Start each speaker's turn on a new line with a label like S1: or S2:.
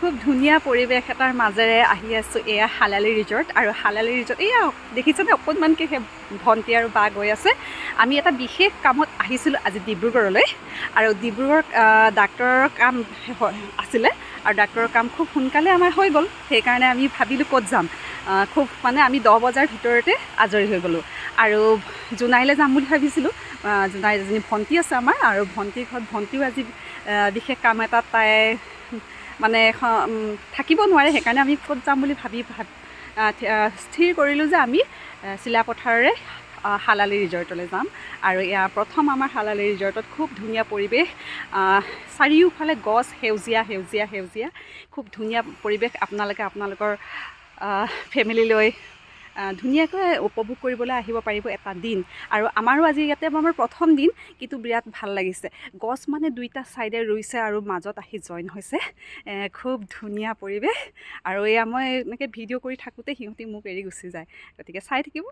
S1: খুব ধুনীয়া পৰিৱেশ এটাৰ মাজেৰে আহি আছোঁ। এয়া হালালি ৰিজৰ্ট, আৰু হালালি ৰিজৰ্ট এয়া দেখিছেনে অকণমানকৈ সেই ভণ্টি আৰু বা গৈ আছে। আমি এটা বিশেষ কামত আহিছিলোঁ আজি ডিব্ৰুগড়লৈ, আৰু ডিব্ৰুগড় ডাক্তৰৰ কাম আছিলে, আৰু ডাক্তৰৰ কাম খুব সোনকালে আমাৰ হৈ গ'ল। সেইকাৰণে আমি ভাবিলোঁ ক'ত যাম, খুব মানে আমি 10 বজাৰ ভিতৰতে আজৰি হৈ গ'লোঁ। আৰু জোনাইলৈ যাম বুলি ভাবিছিলোঁ। জোনাই এজনী ভণ্টি আছে আমাৰ, আৰু ভণ্টিৰ ঘৰত ভণ্টিও আজি বিশেষ কাম এটাত তাই মানে থাকিব নোৱাৰে। সেইকাৰণে আমি ক'ত যাম বুলি স্থিৰ কৰিলোঁ যে আমি চিলাপথাৰৰে হালালি ৰিজৰ্টলৈ যাম। আৰু এয়া প্ৰথম আমাৰ হালালি ৰিজৰ্টত খুব ধুনীয়া পৰিৱেশ, চাৰিওফালে গছ, সেউজীয়া সেউজীয়া সেউজীয়া, খুব ধুনীয়া পৰিৱেশ। আপোনালোকৰ ফেমিলি লৈ ধুনীয়াকৈ উপভোগ কৰিবলৈ আহিব পাৰিব এটা দিন। আৰু আমাৰো আজি ইয়াতে আমাৰ প্ৰথম দিন, কিন্তু বিৰাট ভাল লাগিছে। গছ মানে দুইটা ছাইডে ৰুইছে আৰু মাজত আহি জইন হৈছে। খুব ধুনীয়া পৰিৱেশ। আৰু এয়া মই এনেকৈ ভিডিঅ' কৰি থাকোঁতে সিহঁতি মোক এৰি গুচি যায়, গতিকে চাই থাকিব।